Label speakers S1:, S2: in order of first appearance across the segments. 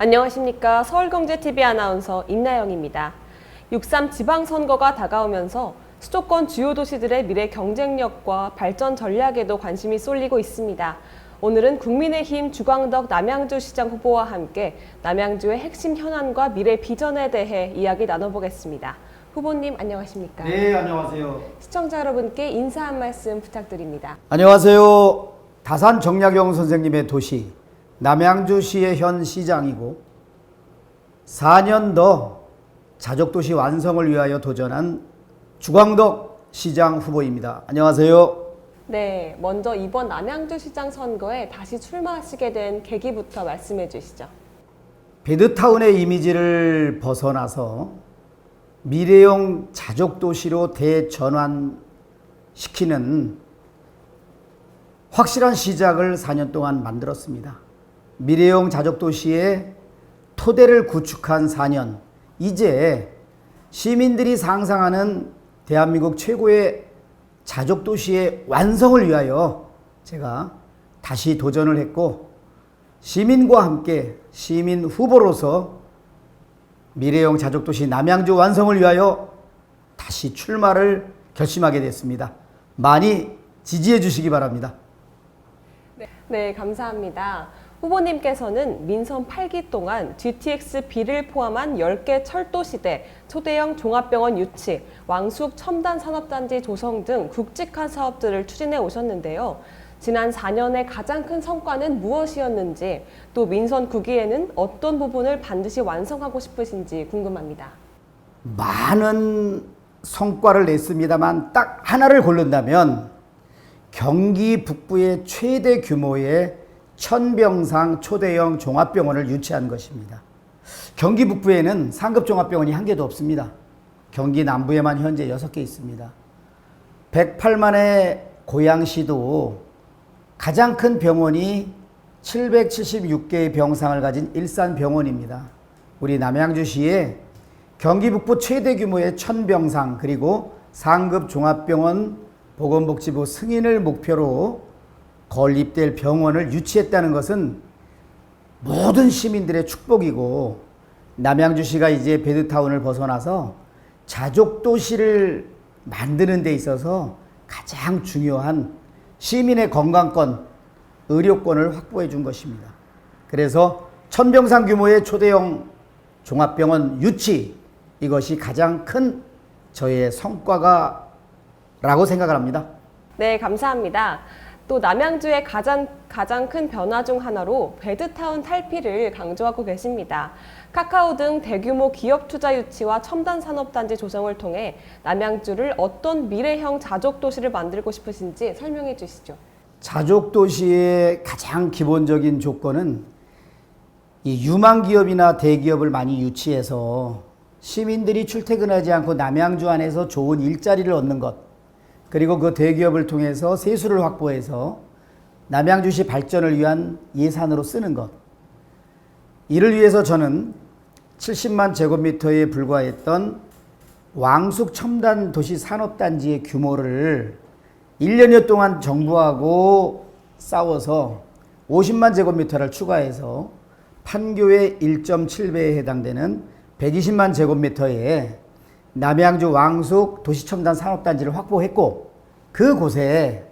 S1: 안녕하십니까. 서울경제TV 아나운서 임나영입니다. 6.3 지방선거가 다가오면서 수도권 주요 도시들의 미래 경쟁력과 발전 전략에도 관심이 쏠리고 있습니다. 오늘은 국민의힘 주광덕 남양주시장 후보와 함께 남양주의 핵심 현안과 미래 비전에 대해 이야기 나눠보겠습니다. 후보님 안녕하십니까?
S2: 네, 안녕하세요.
S1: 시청자 여러분께 인사 한 말씀 부탁드립니다.
S2: 안녕하세요. 다산 정약용 선생님의 도시 남양주시의 현 시장이고 4년 더 자족도시 완성을 위하여 도전한 주광덕 시장 후보입니다. 안녕하세요.
S1: 네, 먼저 이번 남양주시장 선거에 다시 출마하시게 된 계기부터 말씀해 주시죠.
S2: 베드타운의 이미지를 벗어나서 미래형 자족도시로 대전환시키는 확실한 시작을 4년 동안 만들었습니다. 미래형 자족도시의 토대를 구축한 4년, 이제 시민들이 상상하는 대한민국 최고의 자족도시의 완성을 위하여 제가 다시 도전을 했고, 시민과 함께 시민 후보로서 미래형 자족도시 남양주 완성을 위하여 다시 출마를 결심하게 됐습니다. 많이 지지해 주시기 바랍니다.
S1: 네, 감사합니다. 후보님께서는 민선 8기 동안 GTX-B를 포함한 10개 철도시대, 초대형 종합병원 유치, 왕숙 첨단산업단지 조성 등 굵직한 사업들을 추진해 오셨는데요. 지난 4년의 가장 큰 성과는 무엇이었는지, 또 민선 9기에는 어떤 부분을 반드시 완성하고 싶으신지 궁금합니다.
S2: 많은 성과를 냈습니다만 딱 하나를 고른다면 경기 북부의 최대 규모의 천병상 초대형 종합병원을 유치한 것입니다. 경기 북부에는 상급 종합병원이 한 개도 없습니다. 경기 남부에만 현재 6개 있습니다. 108만의 고양시도 가장 큰 병원이 776개의 병상을 가진 일산병원입니다. 우리 남양주시에 경기 북부 최대 규모의 천병상 그리고 상급 종합병원 보건복지부 승인을 목표로 건립될 병원을 유치했다는 것은 모든 시민들의 축복이고, 남양주시가 이제 베드타운을 벗어나서 자족도시를 만드는 데 있어서 가장 중요한 시민의 건강권, 의료권을 확보해 준 것입니다. 그래서 천병상 규모의 초대형 종합병원 유치, 이것이 가장 큰 저의 성과가 라고 생각을 합니다.
S1: 네, 감사합니다. 또 남양주의 가장 큰 변화 중 하나로 베드타운 탈피를 강조하고 계십니다. 카카오 등 대규모 기업 투자 유치와 첨단 산업단지 조성을 통해 남양주를 어떤 미래형 자족도시를 만들고 싶으신지 설명해 주시죠.
S2: 자족도시의 가장 기본적인 조건은 이 유망기업이나 대기업을 많이 유치해서 시민들이 출퇴근하지 않고 남양주 안에서 좋은 일자리를 얻는 것, 그리고 그 대기업을 통해서 세수를 확보해서 남양주시 발전을 위한 예산으로 쓰는 것. 이를 위해서 저는 70만 제곱미터에 불과했던 왕숙 첨단 도시 산업단지의 규모를 1년여 동안 정부하고 싸워서 50만 제곱미터를 추가해서 판교의 1.7배에 해당되는 120만 제곱미터에 남양주 왕숙 도시첨단 산업단지를 확보했고, 그곳에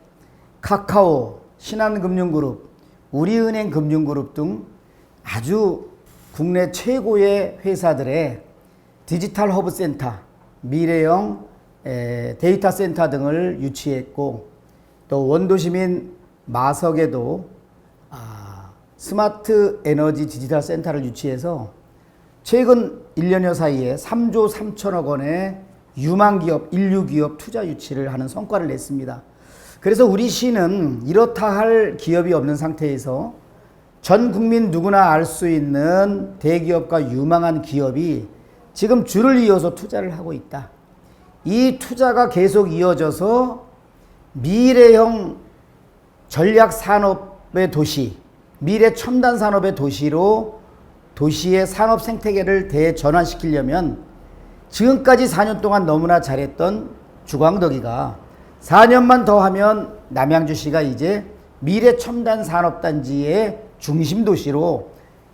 S2: 카카오, 신한금융그룹, 우리은행 금융그룹 등 아주 국내 최고의 회사들의 디지털 허브센터, 미래형 데이터 센터 등을 유치했고, 또 원도시민 마석에도 스마트 에너지 디지털 센터를 유치해서 최근 1년여 사이에 3조 3천억 원의 유망기업, 인류기업 투자 유치를 하는 성과를 냈습니다. 그래서 우리 시는 이렇다 할 기업이 없는 상태에서 전 국민 누구나 알 수 있는 대기업과 유망한 기업이 지금 줄을 이어서 투자를 하고 있다. 이 투자가 계속 이어져서 미래형 전략 산업의 도시, 미래 첨단 산업의 도시로 도시의 산업 생태계를 대전환시키려면 지금까지 4년 동안 너무나 잘했던 주광덕이가 4년만 더 하면 남양주시가 이제 미래 첨단 산업단지의 중심 도시로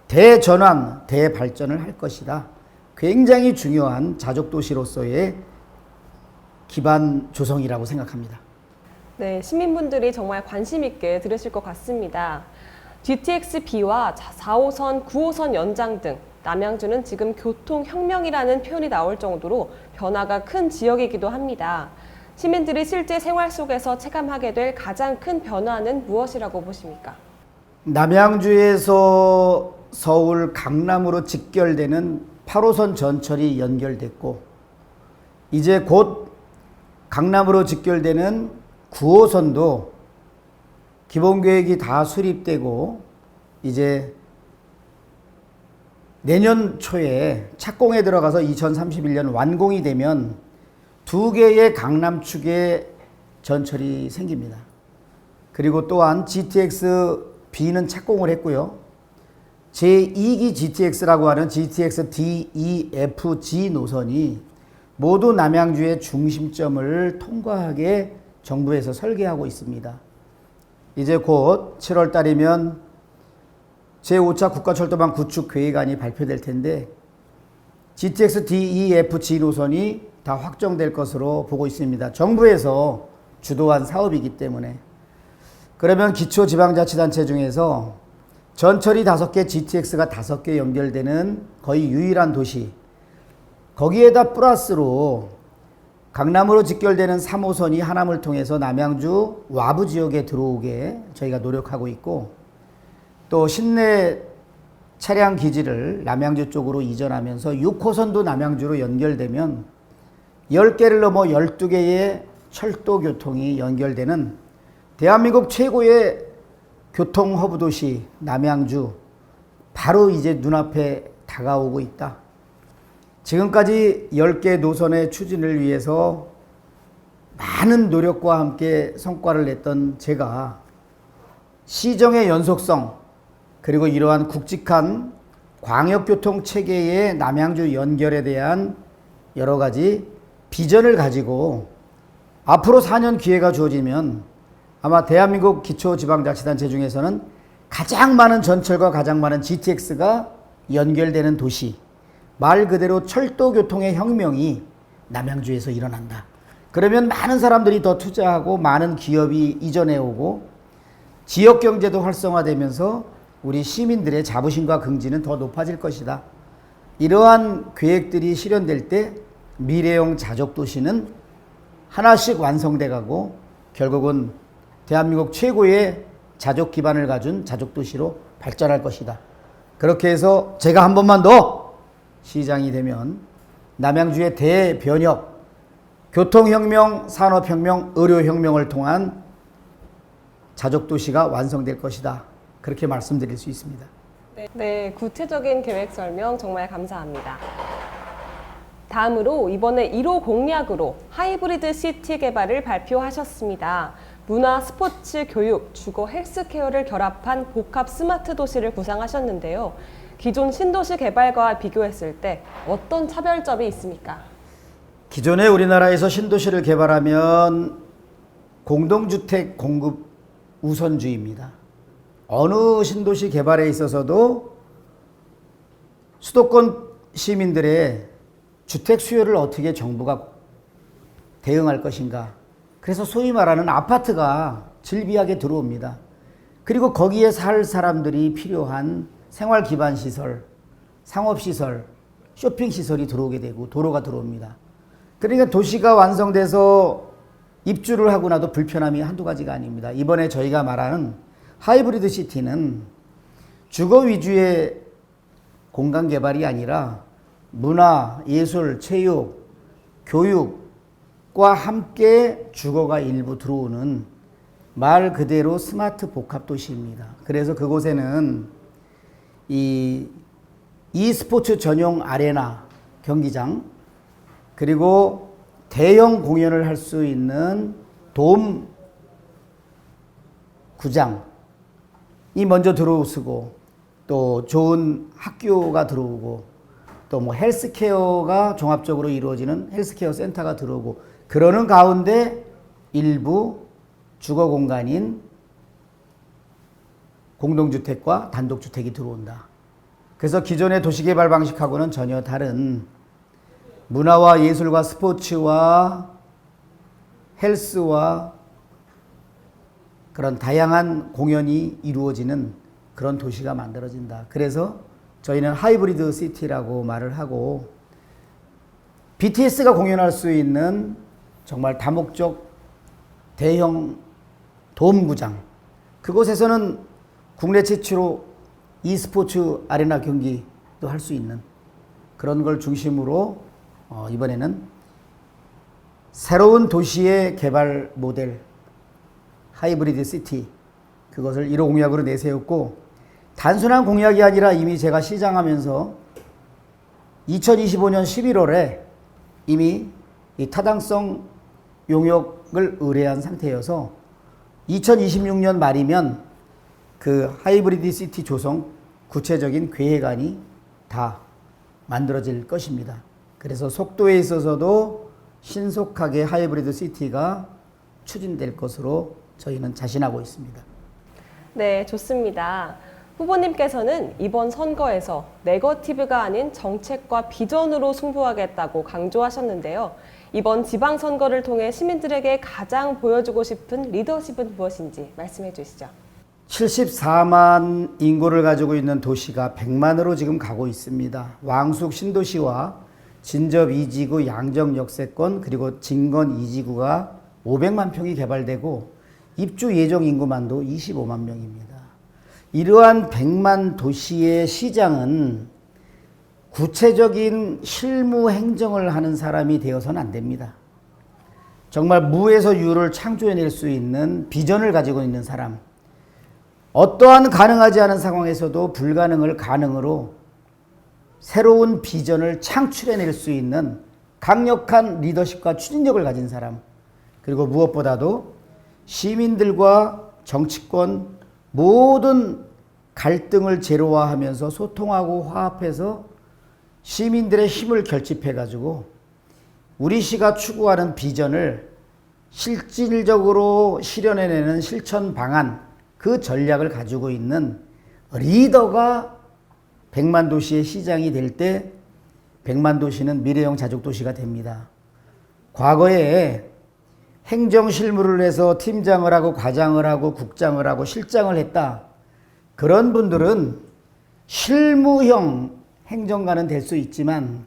S2: 대전환, 대발전을 할 것이다. 굉장히 중요한 자족도시로서의 기반 조성이라고 생각합니다.
S1: 네, 시민분들이 정말 관심 있게 들으실 것 같습니다. GTX-B와 4호선, 9호선 연장 등 남양주는 지금 교통혁명이라는 표현이 나올 정도로 변화가 큰 지역이기도 합니다. 시민들이 실제 생활 속에서 체감하게 될 가장 큰 변화는 무엇이라고 보십니까?
S2: 남양주에서 서울 강남으로 직결되는 8호선 전철이 연결됐고 이제 곧 강남으로 직결되는 9호선도 기본계획이 다 수립되고 이제 내년 초에 착공에 들어가서 2031년 완공이 되면 2개의 강남축의 전철이 생깁니다. 그리고 또한 GTX-B는 착공을 했고요. 제2기 GTX라고 하는 GTX D, E, F, G 노선이 모두 남양주의 중심점을 통과하게 정부에서 설계하고 있습니다. 이제 곧 7월 달이면 제5차 국가철도망 구축 계획안이 발표될 텐데 GTX D, E, F, G 노선이 다 확정될 것으로 보고 있습니다. 정부에서 주도한 사업이기 때문에. 그러면 기초지방자치단체 중에서 전철이 5개, GTX가 5개 연결되는 거의 유일한 도시, 거기에다 플러스로 강남으로 직결되는 3호선이 하남을 통해서 남양주 와부 지역에 들어오게 저희가 노력하고 있고 또 신내 차량 기지를 남양주 쪽으로 이전하면서 6호선도 남양주로 연결되면 10개를 넘어 12개의 철도 교통이 연결되는 대한민국 최고의 교통 허브 도시 남양주 바로 이제 눈앞에 다가오고 있다. 지금까지 10개 노선의 추진을 위해서 많은 노력과 함께 성과를 냈던 제가 시정의 연속성 그리고 이러한 굵직한 광역교통 체계의 남양주 연결에 대한 여러 가지 비전을 가지고 앞으로 4년 기회가 주어지면 아마 대한민국 기초지방자치단체 중에서는 가장 많은 전철과 가장 많은 GTX가 연결되는 도시, 말 그대로 철도교통의 혁명이 남양주에서 일어난다. 그러면 많은 사람들이 더 투자하고 많은 기업이 이전해 오고 지역경제도 활성화되면서 우리 시민들의 자부심과 긍지는 더 높아질 것이다. 이러한 계획들이 실현될 때 미래형 자족도시는 하나씩 완성돼 가고 결국은 대한민국 최고의 자족 기반을 가진 자족도시로 발전할 것이다. 그렇게 해서 제가 한 번만 더 시장이 되면 남양주의 대변혁, 교통혁명, 산업혁명, 의료혁명을 통한 자족도시가 완성될 것이다. 그렇게 말씀드릴 수 있습니다.
S1: 네, 구체적인 계획 설명 정말 감사합니다. 다음으로 이번에 1호 공약으로 하이브리드 시티 개발을 발표하셨습니다. 문화, 스포츠, 교육, 주거, 헬스케어를 결합한 복합 스마트 도시를 구상하셨는데요. 기존 신도시 개발과 비교했을 때 어떤 차별점이 있습니까?
S2: 기존에 우리나라에서 신도시를 개발하면 공동주택 공급 우선주의입니다. 어느 신도시 개발에 있어서도 수도권 시민들의 주택 수요를 어떻게 정부가 대응할 것인가. 그래서 소위 말하는 아파트가 질비하게 들어옵니다. 그리고 거기에 살 사람들이 필요한 생활 기반 시설, 상업 시설, 쇼핑 시설이 들어오게 되고 도로가 들어옵니다. 그러니까 도시가 완성돼서 입주를 하고 나도 불편함이 한두 가지가 아닙니다. 이번에 저희가 말하는 하이브리드 시티는 주거 위주의 공간 개발이 아니라 문화, 예술, 체육, 교육과 함께 주거가 일부 들어오는 말 그대로 스마트 복합 도시입니다. 그래서 그곳에는 이 e스포츠 전용 아레나 경기장 그리고 대형 공연을 할 수 있는 돔 구장이 먼저 들어오고 또 좋은 학교가 들어오고 또 뭐 헬스케어가 종합적으로 이루어지는 헬스케어 센터가 들어오고 그러는 가운데 일부 주거 공간인 공동주택과 단독주택이 들어온다. 그래서 기존의 도시개발 방식하고는 전혀 다른 문화와 예술과 스포츠와 헬스와 그런 다양한 공연이 이루어지는 그런 도시가 만들어진다. 그래서 저희는 하이브리드 시티라고 말을 하고 BTS가 공연할 수 있는 정말 다목적 대형 도움구장, 그곳에서는 국내 최초로 e스포츠 아레나 경기도 할 수 있는 그런 걸 중심으로 이번에는 새로운 도시의 개발 모델 하이브리드 시티, 그것을 1호 공약으로 내세웠고, 단순한 공약이 아니라 이미 제가 시장하면서 2025년 11월에 이미 이 타당성 용역을 의뢰한 상태여서 2026년 말이면 그 하이브리드 시티 조성 구체적인 계획안이 다 만들어질 것입니다. 그래서 속도에 있어서도 신속하게 하이브리드 시티가 추진될 것으로 저희는 자신하고 있습니다.
S1: 네, 좋습니다. 후보님께서는 이번 선거에서 네거티브가 아닌 정책과 비전으로 승부하겠다고 강조하셨는데요. 이번 지방선거를 통해 시민들에게 가장 보여주고 싶은 리더십은 무엇인지 말씀해 주시죠.
S2: 74만 인구를 가지고 있는 도시가 100만으로 지금 가고 있습니다. 왕숙 신도시와 진접 2지구 양정 역세권 그리고 진건 2지구가 500만 평이 개발되고 입주 예정 인구만도 25만 명입니다. 이러한 100만 도시의 시장은 구체적인 실무 행정을 하는 사람이 되어서는 안 됩니다. 정말 무에서 유를 창조해낼 수 있는 비전을 가지고 있는 사람, 어떠한 가능하지 않은 상황에서도 불가능을 가능으로 새로운 비전을 창출해낼 수 있는 강력한 리더십과 추진력을 가진 사람, 그리고 무엇보다도 시민들과 정치권 모든 갈등을 제로화하면서 소통하고 화합해서 시민들의 힘을 결집해가지고 우리 시가 추구하는 비전을 실질적으로 실현해내는 실천 방안, 그 전략을 가지고 있는 리더가 100만 도시의 시장이 될 때 100만 도시는 미래형 자족도시가 됩니다. 과거에 행정 실무를 해서 팀장을 하고 과장을 하고 국장을 하고 실장을 했다. 그런 분들은 실무형 행정가는 될 수 있지만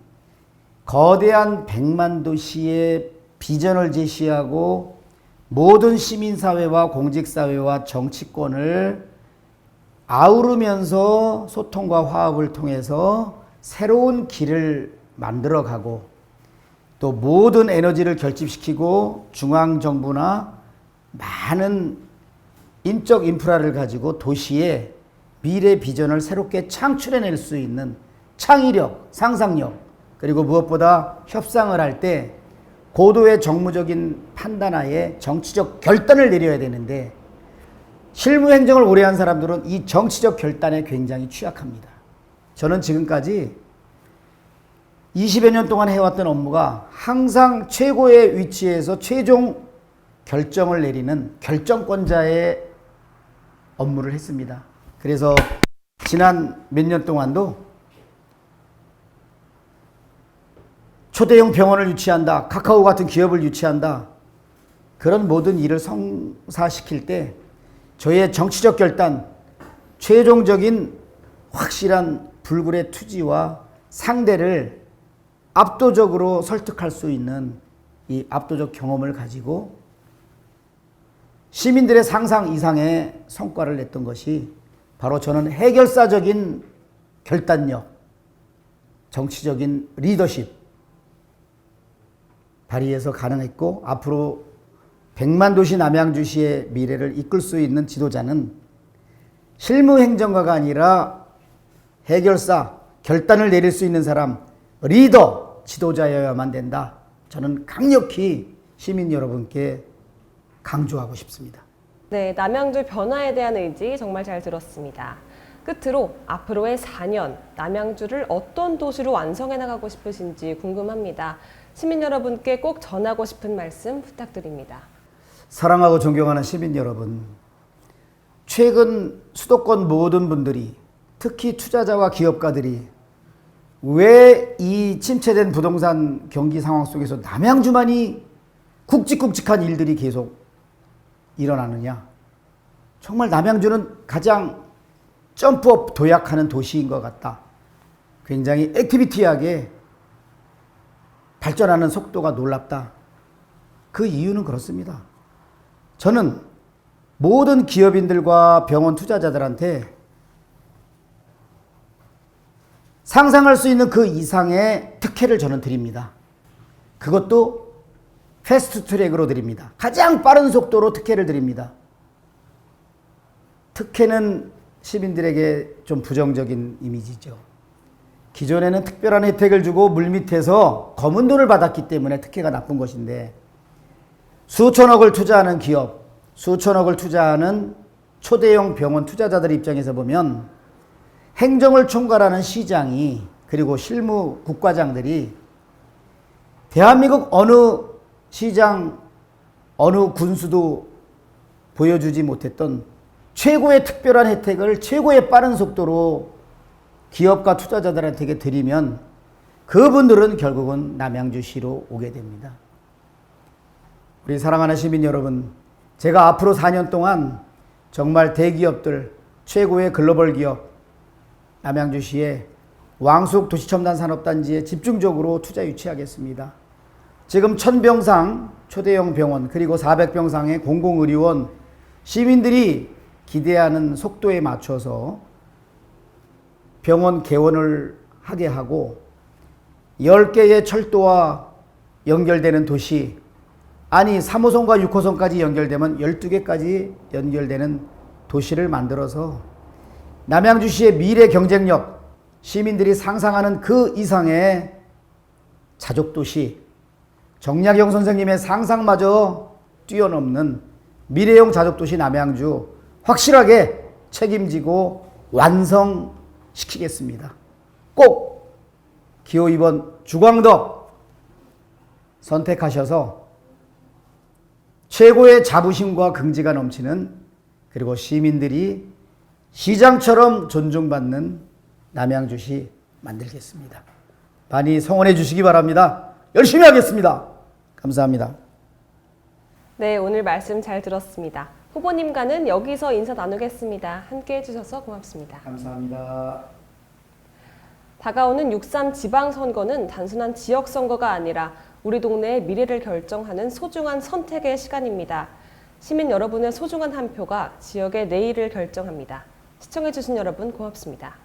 S2: 거대한 100만 도시의 비전을 제시하고 모든 시민사회와 공직사회와 정치권을 아우르면서 소통과 화합을 통해서 새로운 길을 만들어가고 또 모든 에너지를 결집시키고 중앙정부나 많은 인적 인프라를 가지고 도시의 미래 비전을 새롭게 창출해낼 수 있는 창의력, 상상력, 그리고 무엇보다 협상을 할 때 고도의 정무적인 판단하에 정치적 결단을 내려야 되는데 실무 행정을 오래 한 사람들은 이 정치적 결단에 굉장히 취약합니다. 저는 지금까지 20여 년 동안 해왔던 업무가 항상 최고의 위치에서 최종 결정을 내리는 결정권자의 업무를 했습니다. 그래서 지난 몇 년 동안도 초대형 병원을 유치한다, 카카오 같은 기업을 유치한다, 그런 모든 일을 성사시킬 때 저의 정치적 결단, 최종적인 확실한 불굴의 투지와 상대를 압도적으로 설득할 수 있는 이 압도적 경험을 가지고 시민들의 상상 이상의 성과를 냈던 것이 바로 저는 해결사적인 결단력, 정치적인 리더십 발휘해서 가능했고, 앞으로 100만 도시 남양주시의 미래를 이끌 수 있는 지도자는 실무행정가가 아니라 해결사, 결단을 내릴 수 있는 사람, 리더, 지도자여야만 된다. 저는 강력히 시민 여러분께 강조하고 싶습니다.
S1: 네, 남양주 변화에 대한 의지 정말 잘 들었습니다. 끝으로 앞으로의 4년 남양주를 어떤 도시로 완성해 나가고 싶으신지 궁금합니다. 시민 여러분께 꼭 전하고 싶은 말씀 부탁드립니다.
S2: 사랑하고 존경하는 시민 여러분, 최근 수도권 모든 분들이 특히 투자자와 기업가들이 왜 이 침체된 부동산 경기 상황 속에서 남양주만이 굵직굵직한 일들이 계속 일어나느냐. 정말 남양주는 가장 점프업 도약하는 도시인 것 같다. 굉장히 액티비티하게 발전하는 속도가 놀랍다. 그 이유는 그렇습니다. 저는 모든 기업인들과 병원 투자자들한테 상상할 수 있는 그 이상의 특혜를 저는 드립니다. 그것도 패스트 트랙으로 드립니다. 가장 빠른 속도로 특혜를 드립니다. 특혜는 시민들에게 좀 부정적인 이미지죠. 기존에는 특별한 혜택을 주고 물밑에서 검은 돈을 받았기 때문에 특혜가 나쁜 것인데, 수천억을 투자하는 기업, 수천억을 투자하는 초대형 병원 투자자들 입장에서 보면 행정을 총괄하는 시장이, 그리고 실무 국과장들이 대한민국 어느 시장, 어느 군수도 보여주지 못했던 최고의 특별한 혜택을 최고의 빠른 속도로 기업과 투자자들한테 드리면 그분들은 결국은 남양주시로 오게 됩니다. 우리 사랑하는 시민 여러분, 제가 앞으로 4년 동안 정말 대기업들, 최고의 글로벌 기업, 남양주시에 왕숙 도시첨단 산업단지에 집중적으로 투자 유치하겠습니다. 지금 1000병상 초대형 병원, 그리고 400병상의 공공의료원, 시민들이 기대하는 속도에 맞춰서 병원 개원을 하게 하고 10개의 철도와 연결되는 도시, 아니 3호선과 6호선까지 연결되면 12개까지 연결되는 도시를 만들어서 남양주시의 미래 경쟁력, 시민들이 상상하는 그 이상의 자족도시, 정약용 선생님의 상상마저 뛰어넘는 미래형 자족도시 남양주 확실하게 책임지고 완성시키겠습니다. 꼭 기호 2번 주광덕 선택하셔서 최고의 자부심과 긍지가 넘치는, 그리고 시민들이 시장처럼 존중받는 남양주시 만들겠습니다. 많이 성원해 주시기 바랍니다. 열심히 하겠습니다. 감사합니다.
S1: 네, 오늘 말씀 잘 들었습니다. 후보님과는 여기서 인사 나누겠습니다. 함께 해주셔서 고맙습니다.
S2: 감사합니다.
S1: 다가오는 6.3 지방선거는 단순한 지역선거가 아니라 우리 동네의 미래를 결정하는 소중한 선택의 시간입니다. 시민 여러분의 소중한 한 표가 지역의 내일을 결정합니다. 시청해주신 여러분 고맙습니다.